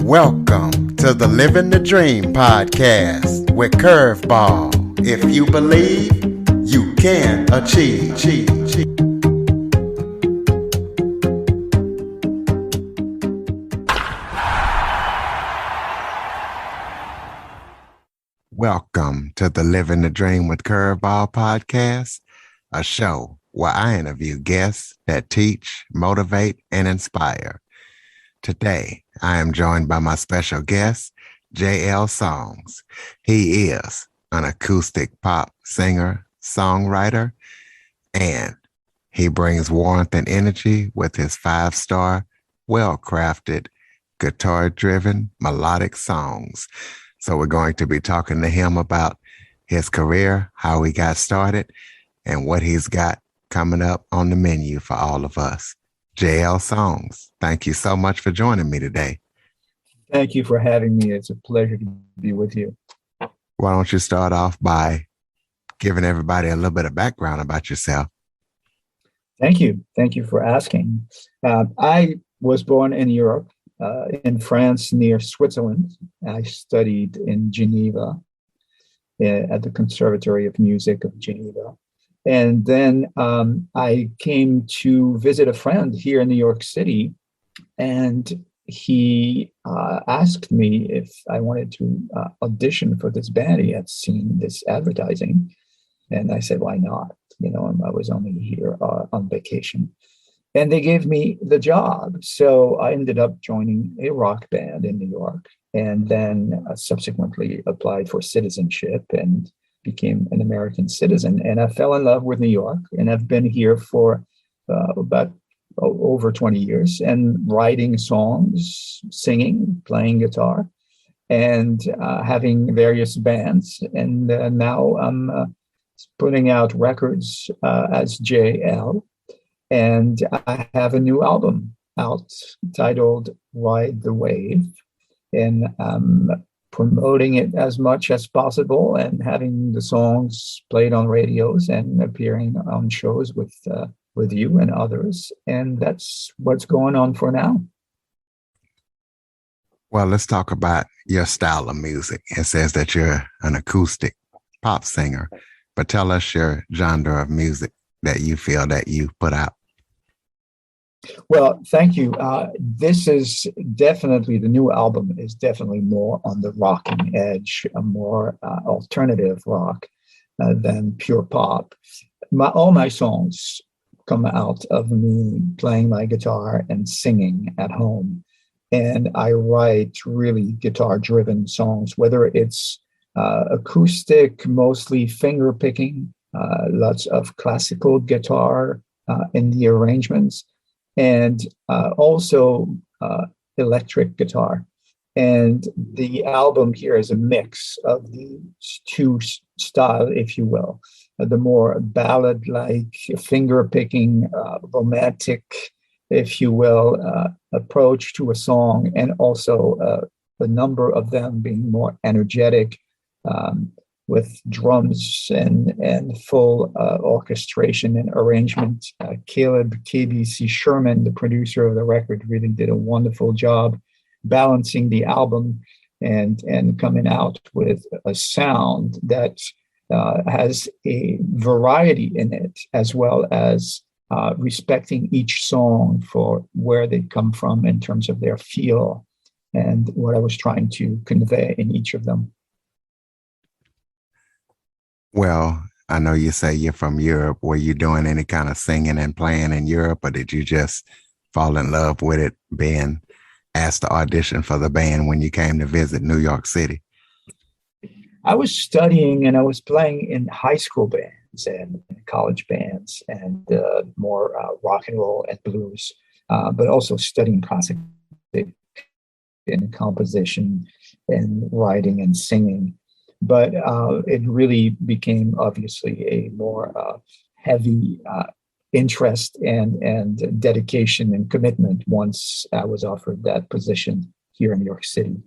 Welcome to the Living the Dream podcast with Curveball. If you believe, you can achieve. Welcome to the Living the Dream with Curveball podcast, a show where I interview guests that teach, motivate, and inspire. Today, I am joined by my special guest, Jayelle Songs. He is an acoustic pop singer, songwriter, and he brings warmth and energy with his 5-star, well-crafted, guitar-driven, melodic songs. So we're going to be talking to him about his career, how he got started, and what he's got coming up on the menu for all of us. Jayelle Songs, thank you so much for joining me today. Thank you for having me. It's a pleasure to be with you. Why don't you start off by giving everybody a little bit of background about yourself? Thank you. Thank you for asking. I was born in Europe, in France, near Switzerland. I studied in Geneva at the Conservatory of Music of Geneva. And then I came to visit a friend here in New York City, and he asked me if I wanted to audition for this band. He had seen this advertising, and I said, why not? You know, I was only here on vacation. And they gave me the job. So I ended up joining a rock band in New York, and then subsequently applied for citizenship and became an American citizen. And I fell in love with New York, and I've been here for about over 20 years and writing songs, singing, playing guitar, and having various bands. And now I'm putting out records as Jay Elle. And I have a new album out titled Ride the Wave. And I'm promoting it as much as possible and having the songs played on radios and appearing on shows with you and others. And that's what's going on for now. Well, let's talk about your style of music. It says that you're an acoustic pop singer, but tell us your genre of music that you feel that you put out. Well, thank you. This is definitely, the new album is definitely more on the rocking edge, a more alternative rock than pure pop. All my songs come out of me playing my guitar and singing at home. And I write really guitar-driven songs, whether it's acoustic, mostly finger picking, lots of classical guitar in the arrangements, and also electric guitar. And the album here is a mix of the two styles, if you will. The more ballad-like, finger-picking, romantic, if you will, approach to a song, and also a number of them being more energetic, with drums and full orchestration and arrangement. Caleb KBC Sherman, the producer of the record, really did a wonderful job balancing the album and coming out with a sound that has a variety in it, as well as respecting each song for where they come from in terms of their feel and what I was trying to convey in each of them. Well, I know you say you're from Europe. Were you doing any kind of singing and playing in Europe, or did you just fall in love with it being asked to audition for the band when you came to visit New York City? I was studying and I was playing in high school bands and college bands and more rock and roll and blues, but also studying classic in composition and writing and singing. But it really became obviously a more heavy interest and dedication and commitment once I was offered that position here in New York City,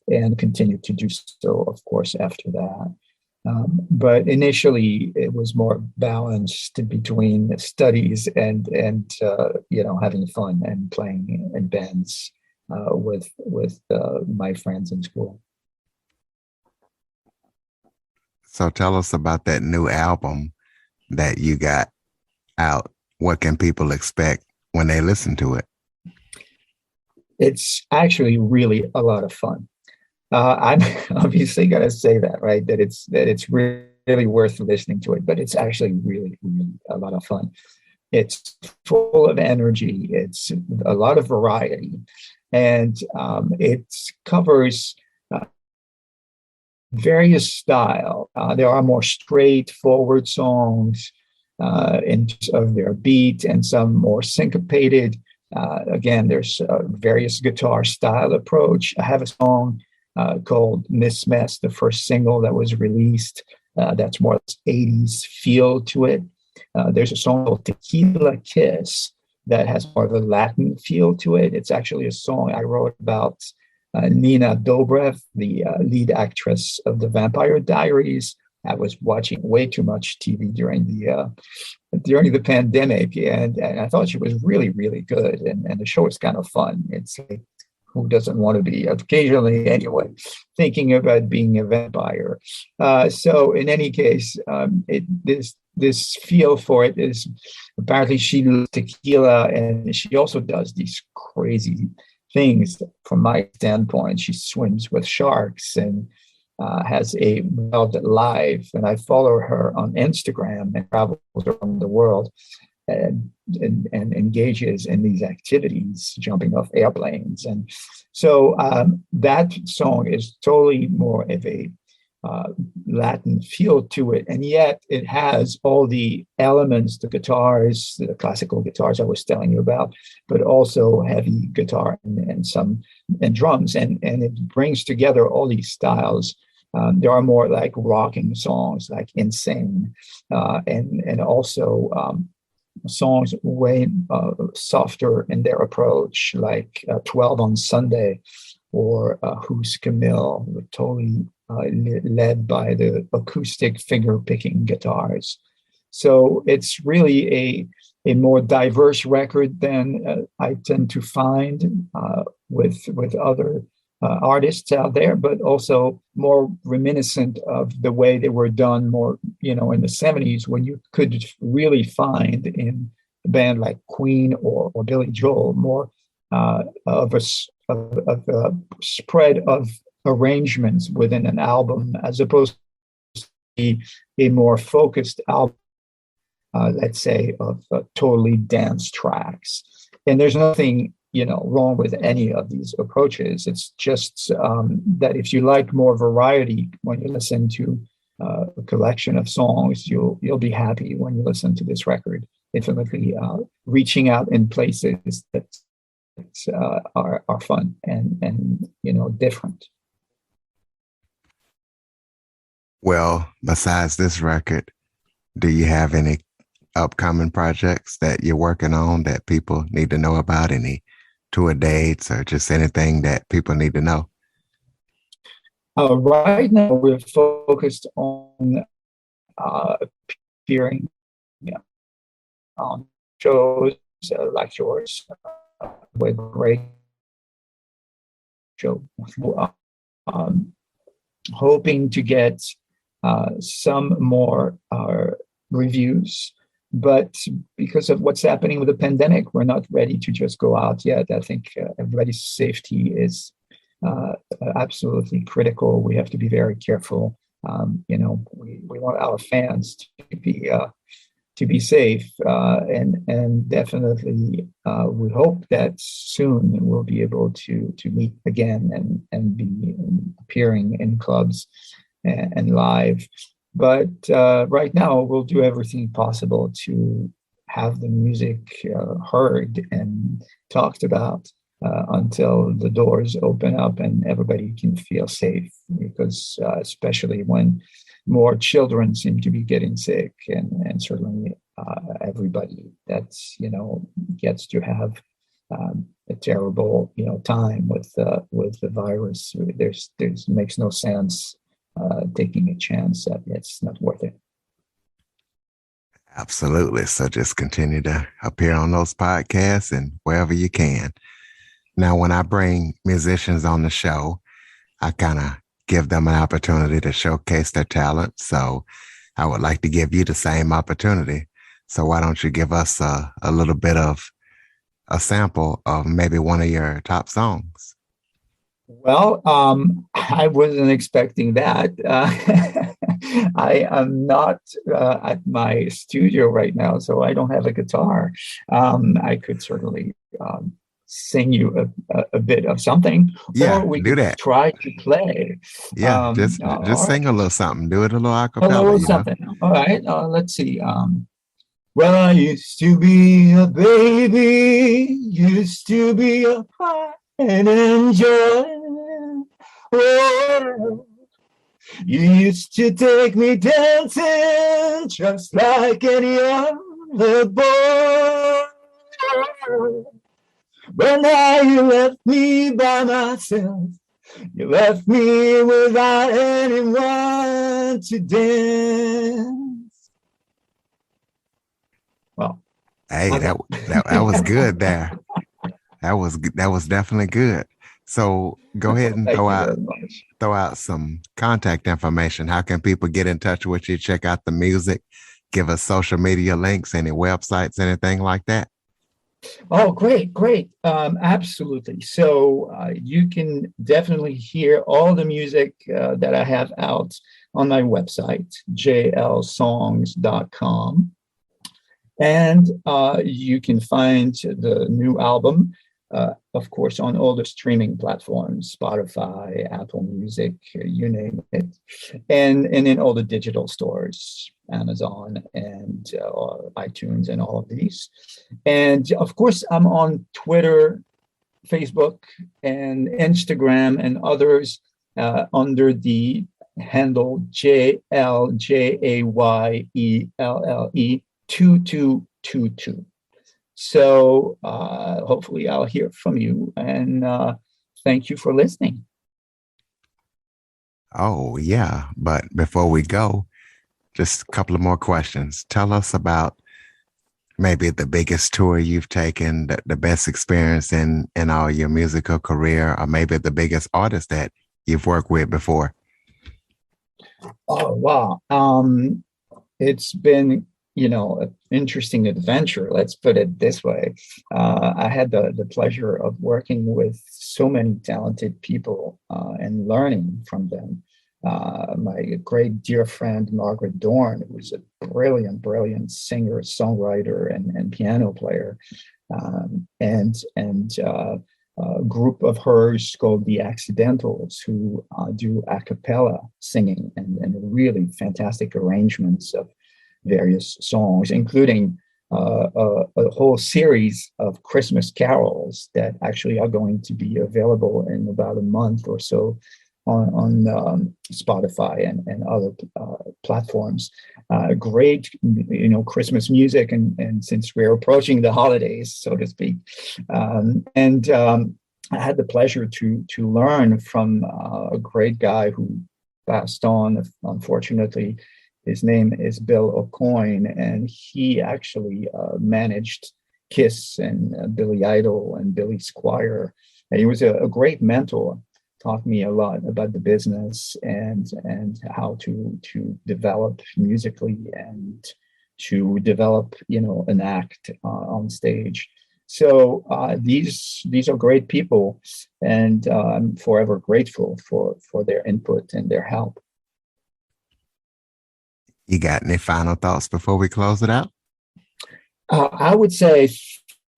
and continued to do so, of course, after that. But initially, it was more balanced between studies and having fun and playing in bands with my friends in school. So tell us about that new album that you got out. What can people expect when they listen to it? It's actually really a lot of fun. I'm obviously going to say that, right? That it's really worth listening to it, but it's actually really, really a lot of fun. It's full of energy. It's a lot of variety, and it covers various style. There are more straightforward songs in terms of their beat, and some more syncopated. Again, there's various guitar style approach. I have a song called Miss Mess, the first single that was released. That's more 80s feel to it. There's a song called Tequila Kiss that has more of a Latin feel to it. It's actually a song I wrote about Nina Dobrev, the lead actress of The Vampire Diaries. I was watching way too much TV during the pandemic, and I thought she was really, really good. And the show is kind of fun. It's like, who doesn't want to be occasionally, anyway, thinking about being a vampire? So in any case, this feel for it is apparently she loves tequila, and she also does these crazy things. From my standpoint, she swims with sharks and has a wild life, and I follow her on Instagram and travels around the world and engages in these activities, jumping off airplanes. And so that song is totally more of a Latin feel to it, and yet it has all the elements, the guitars, the classical guitars I was telling you about, but also heavy guitar and drums, and it brings together all these styles. There are more like rocking songs, like Insane, and also songs way softer in their approach, like 12 on Sunday or Who's Camille, totally led by the acoustic finger-picking guitars. So it's really a more diverse record than I tend to find with other artists out there, but also more reminiscent of the way they were done more, in the 70s, when you could really find in a band like Queen or Billy Joel more of a spread of arrangements within an album, as opposed to a more focused album, let's say, of totally dance tracks. And there's nothing wrong with any of these approaches. It's just that if you like more variety when you listen to a collection of songs, you'll be happy when you listen to this record. Definitely reaching out in places that are fun and different. Well, besides this record, do you have any upcoming projects that you're working on that people need to know about? Any tour dates or just anything that people need to know? Right now, we're focused on appearing on shows like yours with great show. Hoping to get some more reviews, but because of what's happening with the pandemic, we're not ready to just go out yet. I think everybody's safety is absolutely critical. We have to be very careful. We want our fans to be safe, and definitely we hope that soon we'll be able to meet again and be appearing in clubs and live. But right now, we'll do everything possible to have the music heard and talked about until the doors open up and everybody can feel safe, because especially when more children seem to be getting sick, and certainly everybody that's gets to have a terrible time with the virus. There's makes no sense taking a chance that it's not worth it. Absolutely. So just continue to appear on those podcasts and wherever you can. Now, when I bring musicians on the show, I kind of give them an opportunity to showcase their talent. So I would like to give you the same opportunity. So why don't you give us a little bit of a sample of maybe one of your top songs? Well, I wasn't expecting that. I am not at my studio right now, so I don't have a guitar. I could certainly sing you a bit of something, Yeah, or we do could that. try to play. Yeah, just All sing a right, little something. Do it a little a acapella, little you know? something. All right, let's see. Well, I used to be a baby, used to be a pride and joy. Oh, you used to take me dancing just like any other boy. But now you left me by myself. You left me without anyone to dance. Well, Hey, how's that was that? good there. That was definitely good. So go ahead and Thank you very much. throw out some contact information. How can people get in touch with you? Check out the music. Give us social media links, any websites, anything like that. Oh, great, great. Absolutely. So you can definitely hear all the music that I have out on my website, jayellesongs.com. And you can find the new album, of course, on all the streaming platforms, Spotify, Apple Music, you name it, and in all the digital stores, Amazon and iTunes and all of these. And of course, I'm on Twitter, Facebook, and Instagram and others under the handle JLJAYELLE 2222. So hopefully I'll hear from you, and thank you for listening. Oh, yeah. But before we go, just a couple of more questions. Tell us about maybe the biggest tour you've taken, the best experience in all your musical career, or maybe the biggest artist that you've worked with before. Oh, wow. It's been, an interesting adventure. Let's put it this way. I had the pleasure of working with so many talented people and learning from them. My great dear friend, Margaret Dorn, who was a brilliant, brilliant singer, songwriter, and piano player. And a group of hers called the Accidentals, who do a cappella singing and really fantastic arrangements of various songs, including a whole series of Christmas carols that actually are going to be available in about a month or so on Spotify and other platforms. Great, Christmas music, and since we're approaching the holidays, so to speak, and I had the pleasure to learn from a great guy who passed on, unfortunately. His name is Bill O'Coin, and he actually managed Kiss and Billy Idol and Billy Squier. And he was a great mentor, taught me a lot about the business and how to develop musically and to develop an act on stage. So these are great people, and I'm forever grateful for their input and their help. You got any final thoughts before we close it out? I would say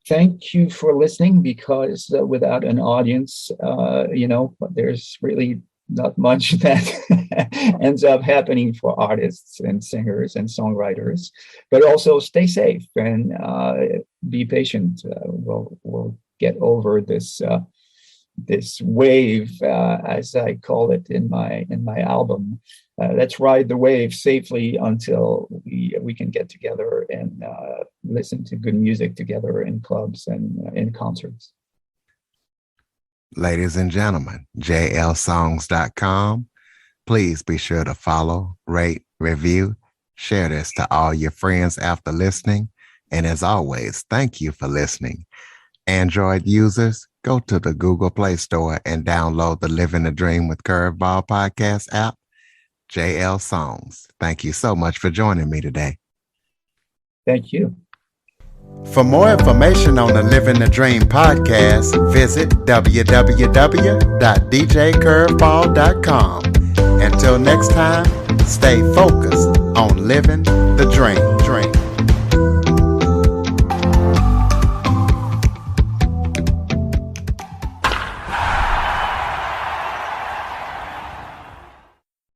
thank you for listening, because without an audience, there's really not much that ends up happening for artists and singers and songwriters. But also stay safe and be patient. We'll get over this wave, as I call it in my album. Let's ride the wave safely until we can get together and listen to good music together in clubs and in concerts. Ladies and gentlemen, JLSongs.com. Please be sure to follow, rate, review, share this to all your friends after listening. And as always, thank you for listening. Android users, go to the Google Play Store and download the Living the Dream with Curveball podcast app, Jayelle Songs. Thank you so much for joining me today. Thank you. For more information on the Living the Dream podcast, visit www.djcurveball.com. Until next time, stay focused on living the dream.